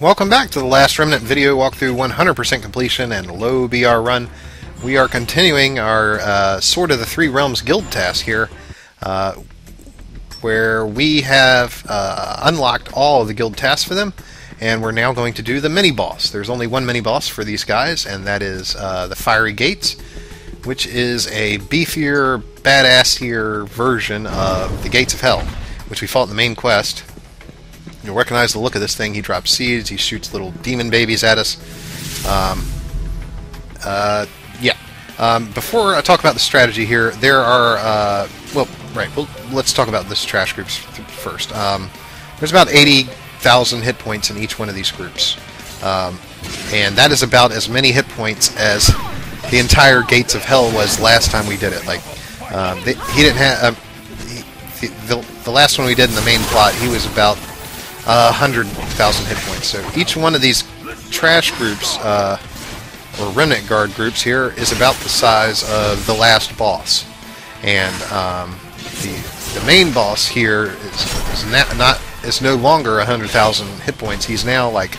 Welcome back to the last Remnant video walkthrough 100% completion and low BR run. We are continuing our Sword of the Three Realms Guild task here, where we have unlocked all of the guild tasks for them, and we're now going to do the mini-boss. There's only one mini-boss for these guys, and that is the Fiery Gates, which is a beefier, badassier version of the Gates of Hell, which we fought in the main quest. You'll recognize the look of this thing. He drops seeds, he shoots little demon babies at us. Before I talk about the strategy here, there are, let's talk about this trash groups first. There's about 80,000 hit points in each one of these groups. And that is about as many hit points as the entire Gates of Hell was last time we did it. Like, he didn't have, the last one we did in the main plot, he was about 100,000 hit points. So each one of these trash groups, or remnant guard groups here, is about the size of the last boss. And the main boss here is no longer 100,000 hit points. He's now like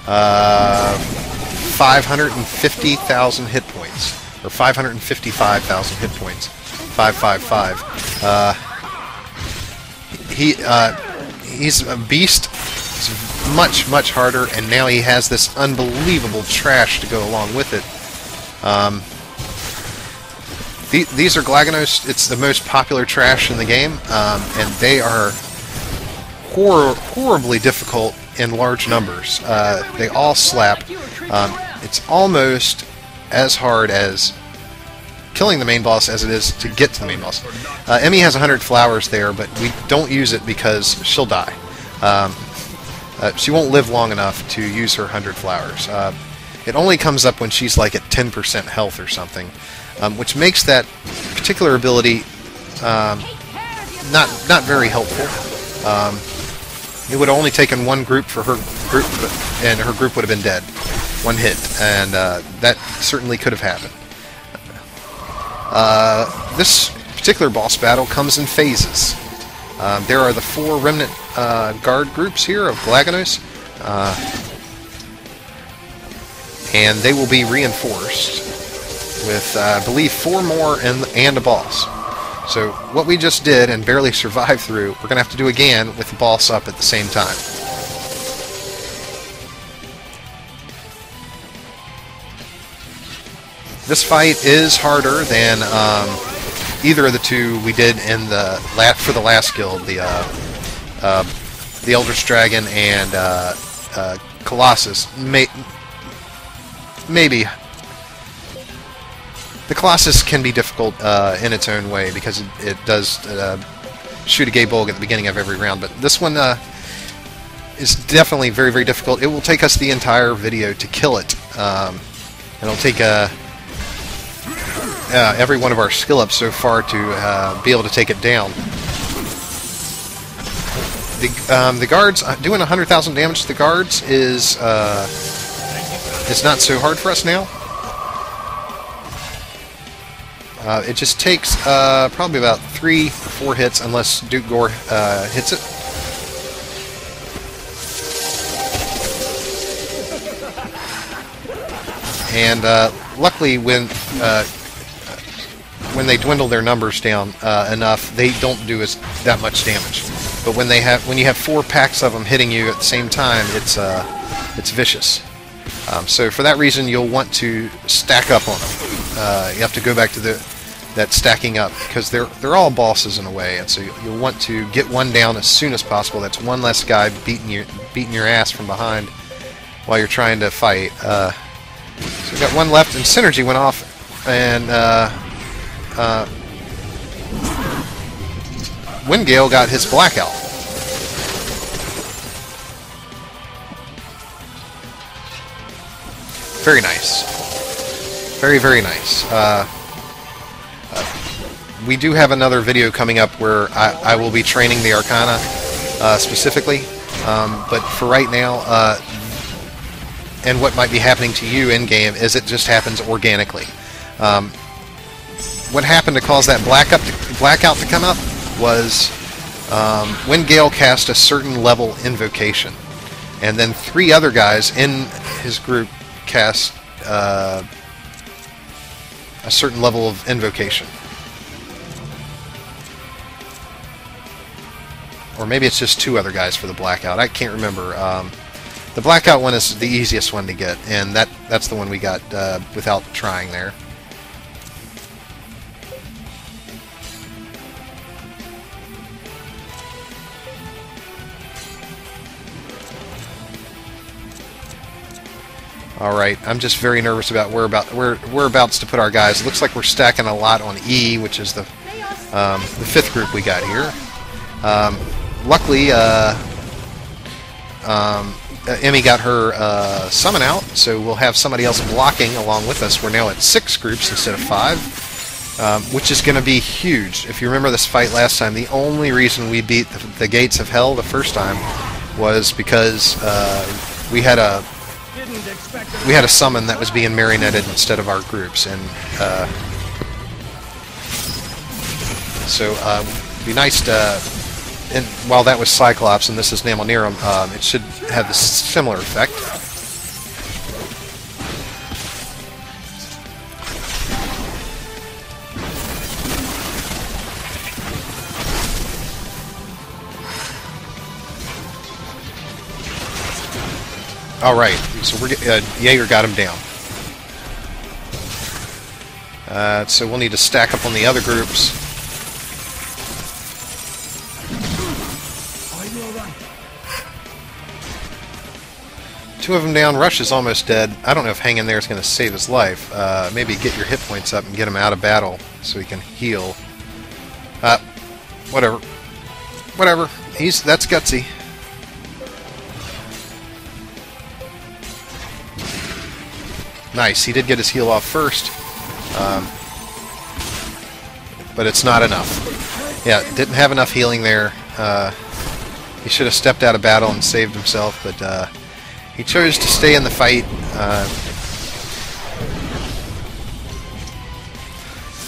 550,000 hit points, or 555,000 hit points. 555. He's a beast. He's much harder, and now he has this unbelievable trash to go along with it. These are Glaganos. It's the most popular trash in the game, and they are horribly difficult in large numbers. They all slap. It's almost as hard as killing the main boss as it is to get to the main boss. Emmy has 100 flowers there, but we don't use it because she'll die. She won't live long enough to use her 100 flowers. It only comes up when she's like at 10% health or something, which makes that particular ability not very helpful. It would have only taken one group for her group, and her group would have been dead. One hit, and that certainly could have happened. This particular boss battle comes in phases. There are the 4 remnant guard groups here of Glaganos, and they will be reinforced with, I believe, 4 more and a boss. So what we just did and barely survived through, we're going to have to do again with the boss up at the same time. This fight is harder than either of the two we did in for the last guild, the Eldritch Dragon and Colossus. Maybe the Colossus can be difficult in its own way because it does shoot a gay bulg at the beginning of every round, but this one is definitely very difficult. It will take us the entire video to kill it. It'll take every one of our skill ups so far to be able to take it down. The guards doing 100,000 damage to the guards is not so hard for us now. It just takes probably about 3 or 4 hits, unless Duke Gore hits it. And luckily, when they dwindle their numbers down enough, they don't do that much damage. But when you have 4 packs of them hitting you at the same time, it's vicious. So for that reason, you'll want to stack up on them. You have to go back to that stacking up, because they're all bosses in a way, and so you'll want to get one down as soon as possible. That's one less guy beating your ass from behind while you're trying to fight. So we got one left, and Synergy went off, and Windgale got his blackout. Very nice. Very nice. We do have another video coming up where I will be training the Arcana specifically, but for right now, and what might be happening to you in-game is it just happens organically. What happened to cause that blackout to come up was when Gale cast a certain level invocation. and then 3 other guys in his group cast a certain level of invocation. Or maybe it's just 2 other guys for the blackout. I can't remember. The blackout one is the easiest one to get, and that's the one we got without trying there. Alright, I'm just very nervous about whereabouts to put our guys. It looks like we're stacking a lot on E, which is the 5th group we got here. Luckily, Emmy got her summon out, so we'll have somebody else blocking along with us. We're now at 6 groups instead of 5, which is going to be huge. If you remember this fight last time, the only reason we beat the Gates of Hell the first time was because we had a summon that was being marionetted instead of our groups, and so it'd be nice to. And while that was Cyclops and this is Namalnirum, it should have a similar effect. Alright, so Jaeger got him down. So we'll need to stack up on the other groups. Two of them down. Rush is almost dead. I don't know if hanging there is going to save his life. Maybe get your hit points up and get him out of battle so he can heal. Whatever. Whatever. That's gutsy. Nice. He did get his heal off first. But it's not enough. Yeah, didn't have enough healing there. He should have stepped out of battle and saved himself, but he chose to stay in the fight.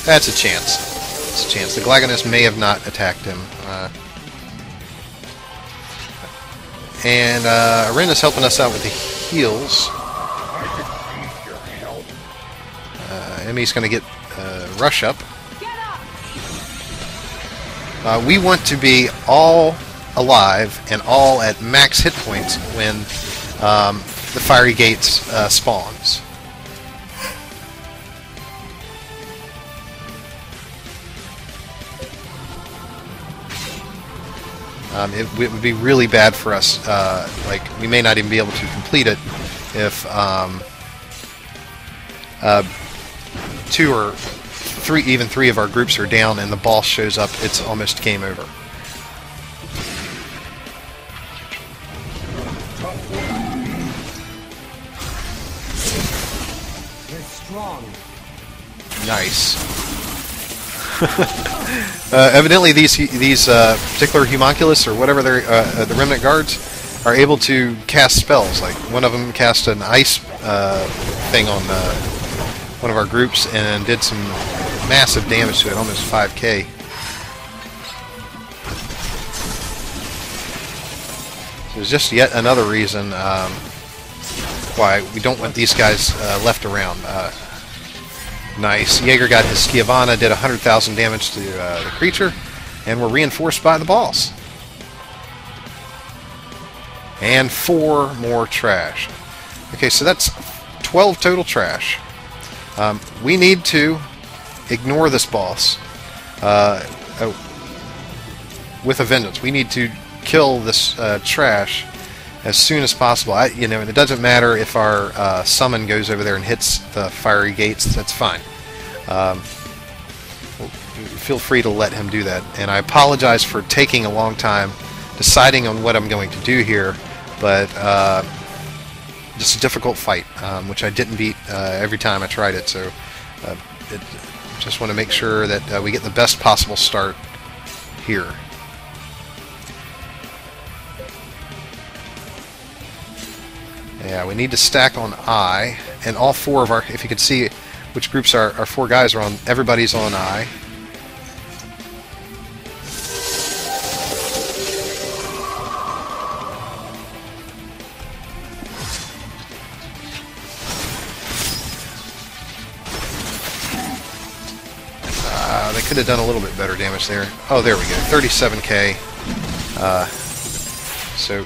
That's a chance. It's a chance. The Glagonus may have not attacked him. And Arena's helping us out with the heals. Emmy's going to get Rush up. We want to be all alive and all at max hit points when the fiery gates spawns. It would be really bad for us. Like, we may not even be able to complete it if 2 or 3, even 3 of our groups are down and the boss shows up. It's almost game over. Nice. Evidently, these particular homunculus or whatever they're the Remnant guards are able to cast spells. Like one of them cast an ice thing on one of our groups and did some massive damage to it, almost 5k. So there's just yet another reason why we don't want these guys left around. Nice. Jaeger got his Schiavana, did 100,000 damage to the creature, and we're reinforced by the boss. And 4 more trash. Okay, so that's 12 total trash. We need to ignore this boss with a vengeance. We need to kill this trash as soon as possible. And it doesn't matter if our summon goes over there and hits the fiery gates. That's fine. Feel free to let him do that. And I apologize for taking a long time deciding on what I'm going to do here, but just a difficult fight, which I didn't beat every time I tried it. So just want to make sure that we get the best possible start here. Yeah, we need to stack on I, and all 4 of our, if you can see which groups our 4 guys are on, everybody's on I. could have done a little bit better damage there. Oh, there we go. 37k. So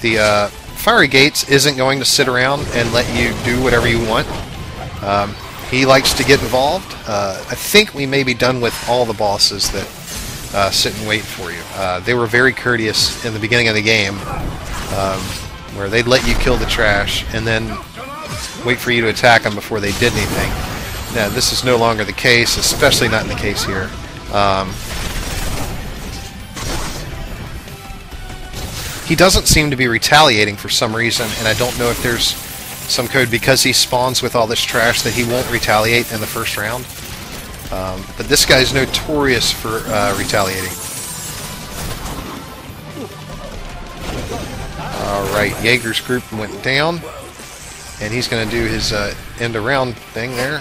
the Fiery Gates isn't going to sit around and let you do whatever you want. He likes to get involved. I think we may be done with all the bosses that sit and wait for you. They were very courteous in the beginning of the game, where they'd let you kill the trash and then wait for you to attack them before they did anything. Now, this is no longer the case, especially not in the case here. He doesn't seem to be retaliating for some reason, and I don't know if there's some code because he spawns with all this trash that he won't retaliate in the first round. But this guy's notorious for retaliating. Alright, Jaeger's group went down, and he's going to do his end around thing there.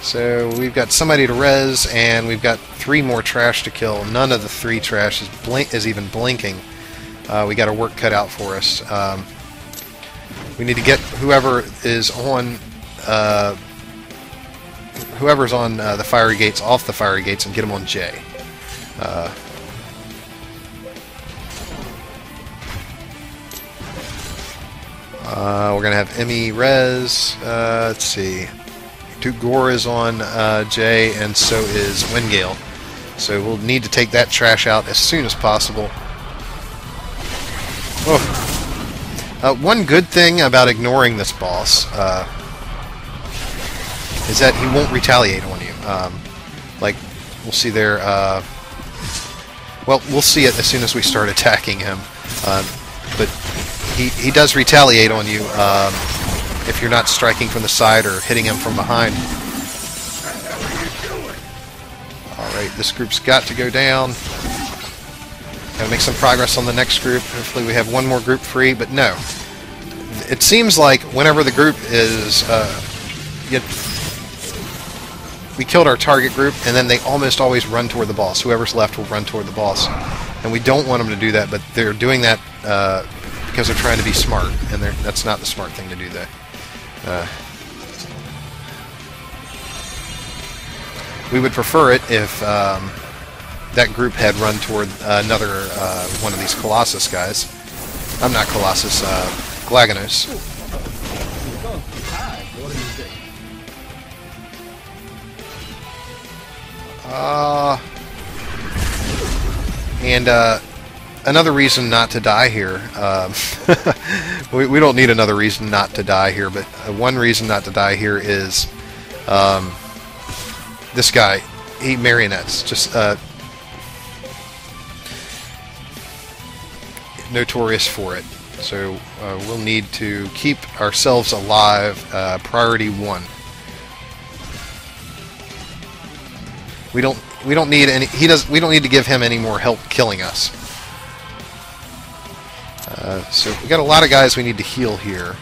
So we've got somebody to res, and we've got 3 more trash to kill. None of the 3 trash is even blinking. We got our work cut out for us. We need to get whoever is on whoever's on the Fiery Gates off the Fiery Gates and get them on J. We're gonna have Emmy res. Let's see. Gore is on J, and so is Wingale. So we'll need to take that trash out as soon as possible. Oh. One good thing about ignoring this boss is that he won't retaliate on you. Like, we'll see there... well, we'll see it as soon as we start attacking him. But he does retaliate on you if you're not striking from the side or hitting him from behind. Alright, this group's got to go down. Gotta make some progress on the next group. Hopefully we have one more group free, but no. It seems like whenever the group is... we killed our target group, and then they almost always run toward the boss. Whoever's left will run toward the boss. And we don't want them to do that, but they're doing that because they're trying to be smart, and that's not the smart thing to do, though. We would prefer it if that group had run toward another one of these Colossus guys. I'm not Colossus, Glaganos. And another reason not to die here. We don't need another reason not to die here, but one reason not to die here is this guy. He marionettes. Just notorious for it. So we'll need to keep ourselves alive. Priority 1. We don't need any. We don't need to give him any more help killing us. So we got a lot of guys we need to heal here.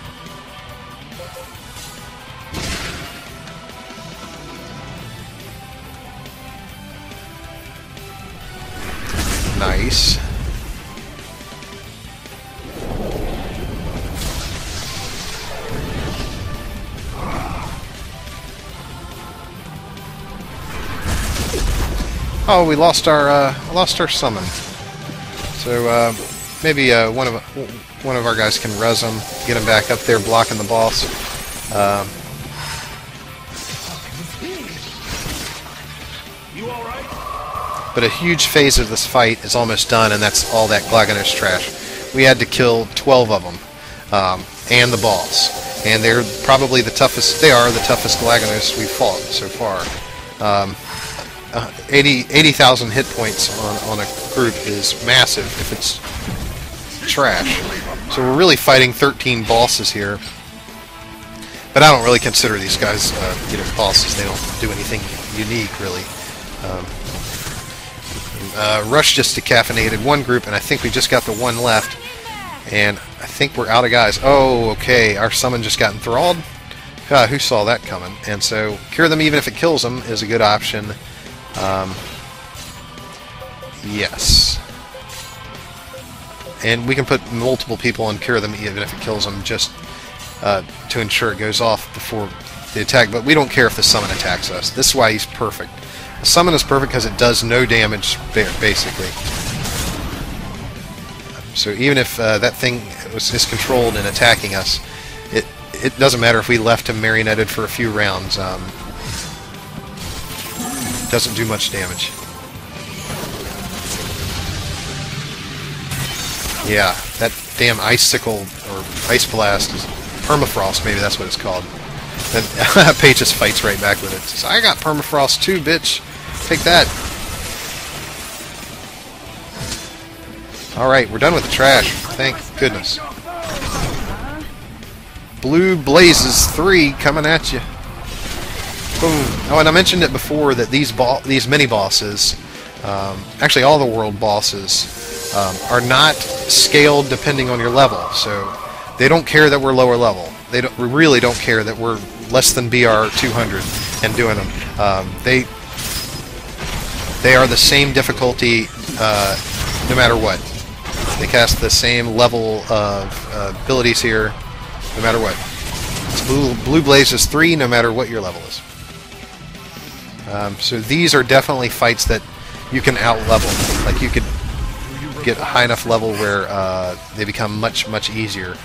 Nice. Oh, we lost our summon. So maybe one of our guys can res him, get him back up there, blocking the boss. But a huge phase of this fight is almost done, and that's all that Glaganos trash. We had to kill 12 of them, and the boss. And they're probably the toughest. They are the toughest Glaganos we've fought so far. 80,000 hit points on a group is massive if it's trash. So we're really fighting 13 bosses here. But I don't really consider these guys bosses. They don't do anything unique, really. Rush just decaffeinated one group, and I think we just got the one left. And I think we're out of guys. Oh, okay. Our summon just got enthralled. Who saw that coming? And so cure them even if it kills them is a good option. Yes. And we can put multiple people and cure them even if it kills them, just to ensure it goes off before the attack, but we don't care if the summon attacks us. This is why he's perfect. The summon is perfect because it does no damage, basically. So even if that thing is controlled and attacking us, it doesn't matter if we left him marionetted for a few rounds. Doesn't do much damage. Yeah, that damn icicle or ice blast is permafrost. Maybe that's what it's called. And Paige just fights right back with it. Says, "I got permafrost too, bitch. Take that." All right, we're done with the trash. Thank goodness. Blue Blazes 3 coming at you. Boom. Oh, and I mentioned it before that these mini bosses, actually all the world bosses, are not scaled depending on your level. So they don't care that we're lower level. They really don't care that we're less than BR 200 and doing them. They are the same difficulty no matter what. They cast the same level of abilities here no matter what. It's Blue Blazes 3 no matter what your level is. So these are definitely fights that you can out-level. Like you could get a high enough level where they become much, much easier.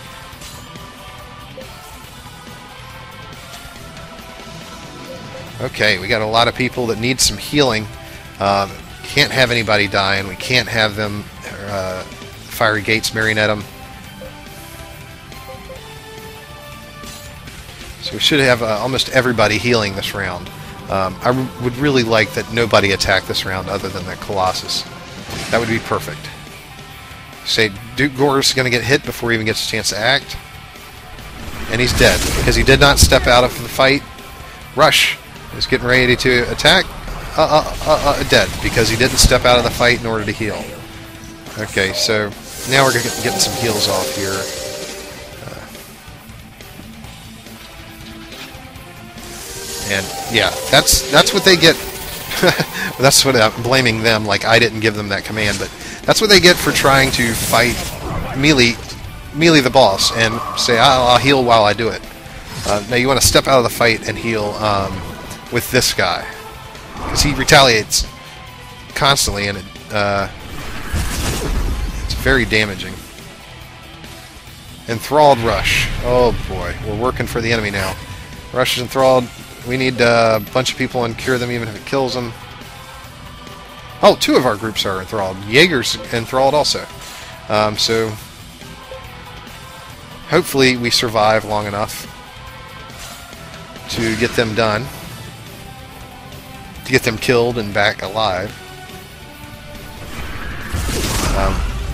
Okay, we got a lot of people that need some healing. Can't have anybody dying. We can't have them fiery gates marionette them. So we should have almost everybody healing this round. I would really like that nobody attack this round other than that Colossus. That would be perfect. Say Duke Gore's going to get hit before he even gets a chance to act. And he's dead because he did not step out of the fight. Rush is getting ready to attack. Dead because he didn't step out of the fight in order to heal. Okay, so now we're getting some heals off here. And yeah, that's what they get. That's what I'm blaming them. Like I didn't give them that command, but that's what they get for trying to fight melee the boss and say I'll heal while I do it. Now you want to step out of the fight and heal with this guy because he retaliates constantly and it's very damaging. Enthralled Rush. Oh boy, we're working for the enemy now. Rush is enthralled. We need a bunch of people and cure them even if it kills them. Oh, 2 of our groups are enthralled. Jaeger's enthralled also. So hopefully we survive long enough to get them done. To get them killed and back alive.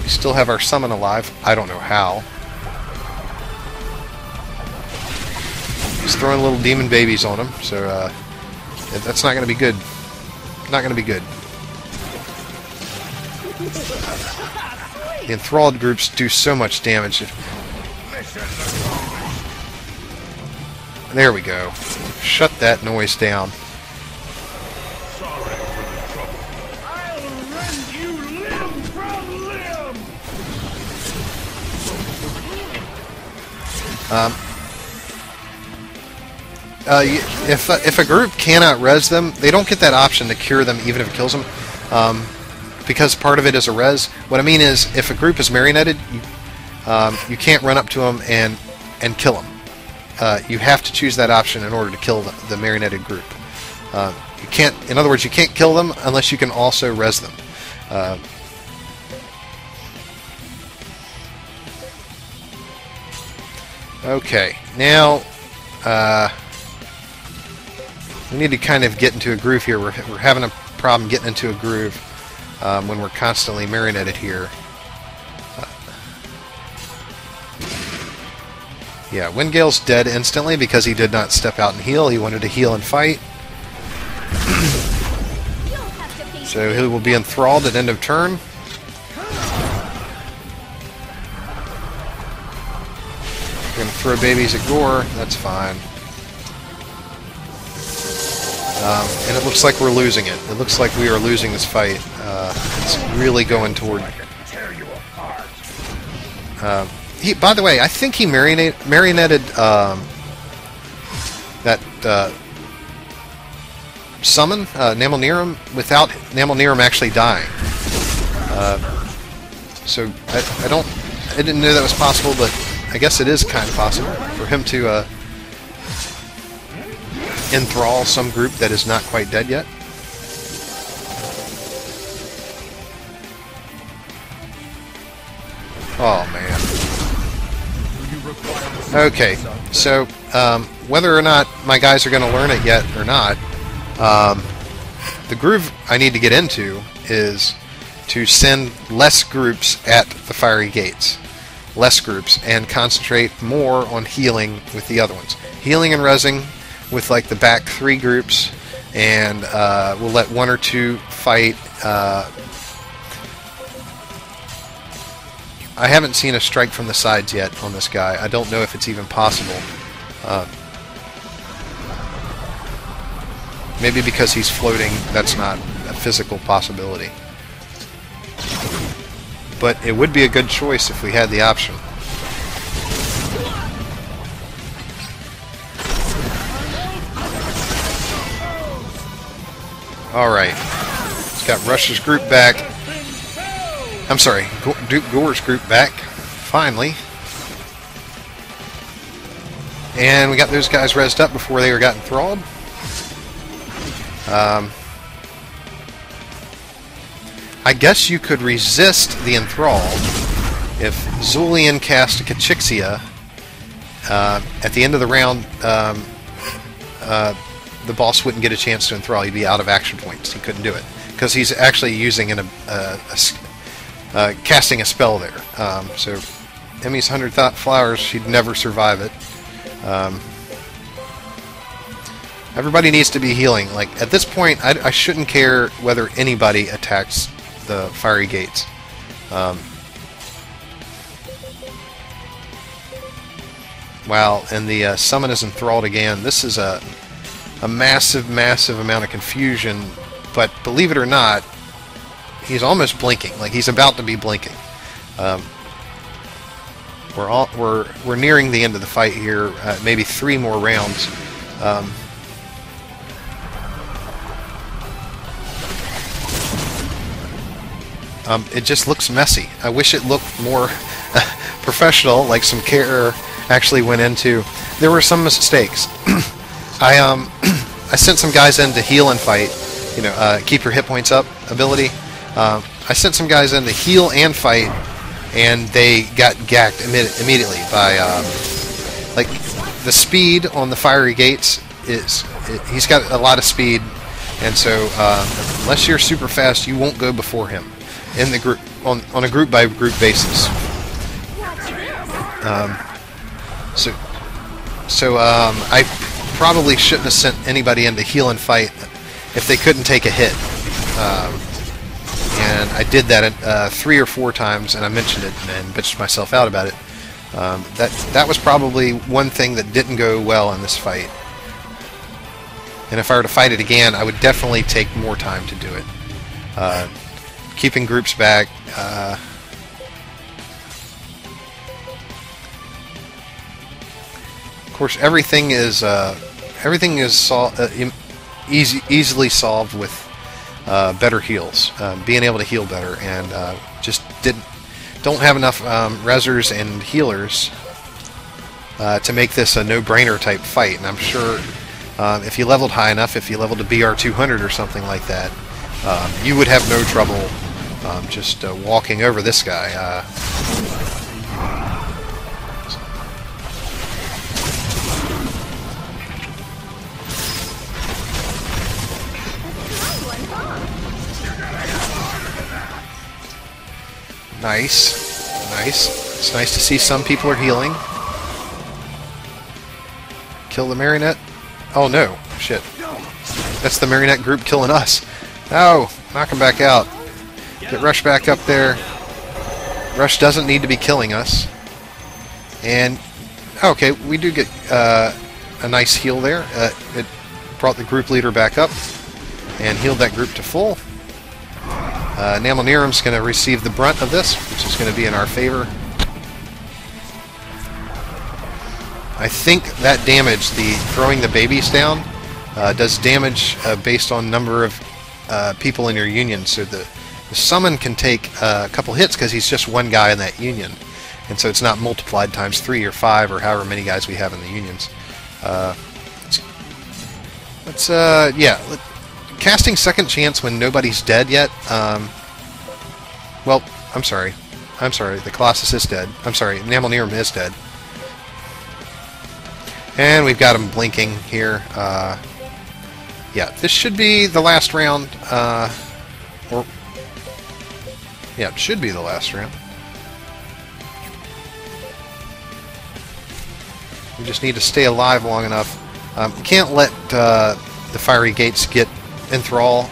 We still have our summon alive. I don't know how. He's throwing little demon babies on him, so that's not going to be good. Not going to be good. The enthralled groups do so much damage. There we go. Shut that noise down. If a group cannot res them, they don't get that option to cure them even if it kills them, because part of it is a res. What I mean is, if a group is marionetted, you can't run up to them and kill them. You have to choose that option in order to kill the marionetted group. You can't, in other words, you can't kill them unless you can also res them. Okay, now we need to kind of get into a groove here. We're having a problem getting into a groove when we're constantly marionetted here. Yeah, Windgale's dead instantly because he did not step out and heal. He wanted to heal and fight. So he will be enthralled at end of turn. We're going to throw babies at Gore. That's fine. And it looks like we're losing it. It looks like we are losing this fight. It's really going toward... by the way, I think he marionetted that summon Namalnirim without Namalnirim actually dying. So I didn't know that was possible, but I guess it is kind of possible for him to enthrall some group that is not quite dead yet. Oh man. Okay, so whether or not my guys are going to learn it yet or not, the groove I need to get into is to send less groups at the fiery gates. Less groups, and concentrate more on healing with the other ones. Healing and rezzing with like the back 3 groups, and we'll let 1 or 2 fight. I haven't seen a strike from the sides yet on this guy. I don't know if it's even possible. Maybe because he's floating, that's not a physical possibility. But it would be a good choice if we had the option. Alright. It's got Rush's group back. I'm sorry, Duke Gore's group back. Finally. And we got those guys rezzed up before they were got enthralled. I guess you could resist the enthralled if Zulian cast a Kachixia at the end of the round. The boss wouldn't get a chance to enthrall. He'd be out of action points. He couldn't do it because he's actually using casting a spell there. So Emmy's 100 Flowers, she'd never survive it. Everybody needs to be healing. Like at this point, I shouldn't care whether anybody attacks the fiery gates. Wow, and the summon is enthralled again. This is a massive, massive amount of confusion. But believe it or not, he's almost blinking. Like he's about to be blinking. We're nearing the end of the fight here. Maybe 3 more rounds. It just looks messy. I wish it looked more professional, like some care actually went into. There were some mistakes. I sent some guys in to heal and fight. You know, keep your hit points up ability. I sent some guys in to heal and fight, and they got gacked immediately by like the speed on the fiery gates is. He's got a lot of speed, and so unless you're super fast, you won't go before him in the group on a group by group basis. So I probably shouldn't have sent anybody in to heal and fight if they couldn't take a hit. And I did that 3 or 4 times, and I mentioned it and bitched myself out about it. That was probably one thing that didn't go well in this fight. And if I were to fight it again, I would definitely take more time to do it. Keeping groups back. Of course, everything is easily solved with better heals, being able to heal better, and just don't have enough rezzers and healers to make this a no-brainer type fight. And I'm sure if you leveled high enough, if you leveled to BR 200 or something like that, you would have no trouble just walking over this guy. Nice. It's nice to see some people are healing. Kill the marionette. Oh no, shit. That's the marionette group killing us. No, knock him back out. Get Rush back up there. Rush doesn't need to be killing us. And, okay, we do get a nice heal there. It brought the group leader back up and healed that group to full. Namalnirim's going to receive the brunt of this, which is going to be in our favor. I think that damage, the throwing the babies down, does damage based on number of people in your union. So the summon can take a couple hits because he's just one guy in that union. And so it's not multiplied times 3 or 5 or however many guys we have in the unions. Casting Second Chance when nobody's dead yet. Well, I'm sorry. The Colossus is dead. I'm sorry, Namelnirum is dead. And we've got him blinking here. Yeah, this should be the last round. Yeah, it should be the last round. We just need to stay alive long enough. We can't let the fiery gates get enthrall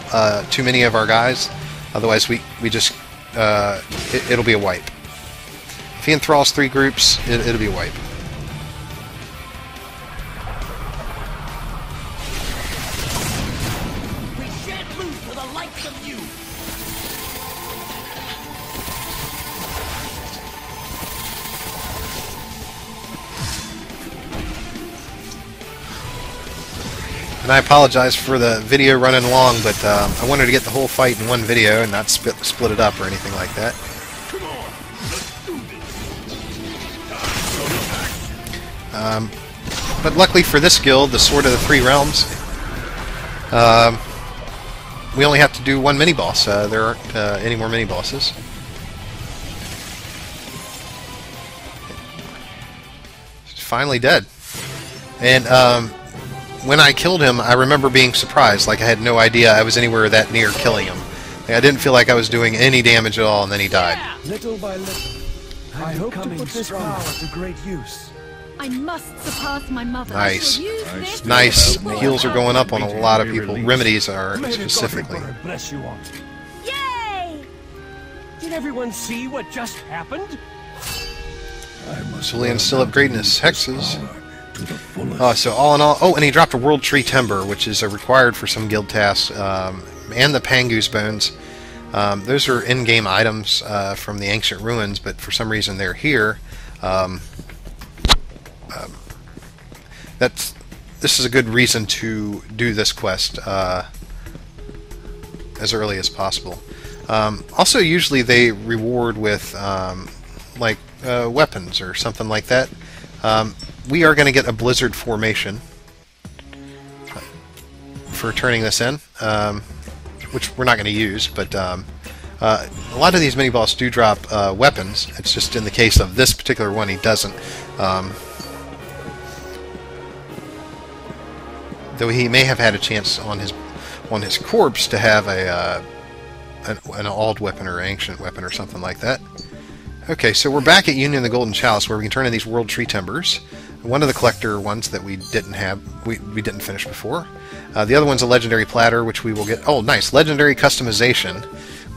too many of our guys. Otherwise, we just it'll be a wipe. If he enthralls 3 groups, it'll be a wipe. We shan't lose for the likes of you. And I apologize for the video running long, but I wanted to get the whole fight in one video and not split it up or anything like that. Come on, let's do this. But luckily for this guild, the Sword of the Three Realms, we only have to do one mini-boss. There aren't any more mini-bosses. He's finally dead. And when I killed him, I remember being surprised. Like I had no idea I was anywhere that near killing him. Like, I didn't feel like I was doing any damage at all, and then he died. Little by little, I hope to put this power to great use. I must surpass my mother. Nice. Nice. Nice. The heals are going up on a lot of people. Remedies are specifically. Bless you all. Yay! Did everyone see what just happened? Cerulean still upgrading his hexes. So all in all... Oh, and he dropped a World Tree Timber, which is required for some guild tasks, and the Pangoose Bones. Those are in-game items from the Ancient Ruins, but for some reason they're here. This is a good reason to do this quest as early as possible. Also, usually they reward with weapons or something like that. We are going to get a Blizzard Formation for turning this in, which we're not going to use, but a lot of these mini-boss do drop weapons. It's just in the case of this particular one, he doesn't. Though he may have had a chance on his corpse to have an old weapon or ancient weapon or something like that. Okay, so we're back at Union of the Golden Chalice, where we can turn in these World Tree Timbers. One of the collector ones that we didn't have, we didn't finish before. The other one's a legendary platter, which we will get. Oh, nice, legendary customization,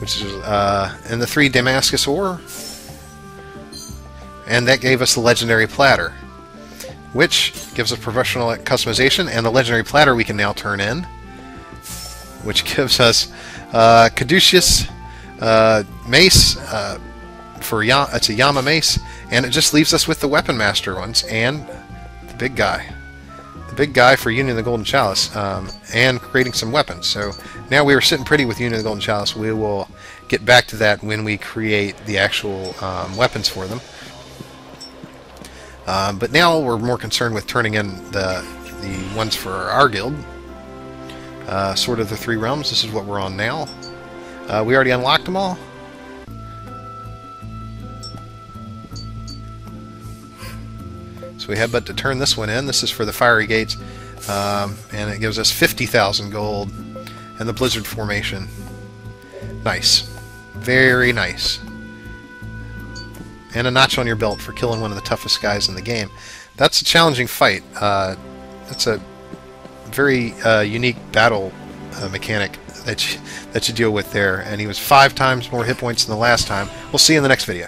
which is in the 3 Damascus ore, and that gave us the legendary platter, which gives us professional customization, and the legendary platter we can now turn in, which gives us Caduceus mace. It's a Yama mace, and it just leaves us with the Weapon Master ones and the big guy. The big guy for Union of the Golden Chalice, and creating some weapons. So now we are sitting pretty with Union of the Golden Chalice. We will get back to that when we create the actual weapons for them. But now we're more concerned with turning in the ones for our guild. Sword of the Three Realms, this is what we're on now. We already unlocked them all. So we have but to turn this one in. This is for the Fiery Gates, and it gives us 50,000 gold and the Blizzard Formation. Nice. Very nice. And a notch on your belt for killing one of the toughest guys in the game. That's a challenging fight. That's a very unique battle mechanic that you deal with there. And he was 5 times more hit points than the last time. We'll see you in the next video.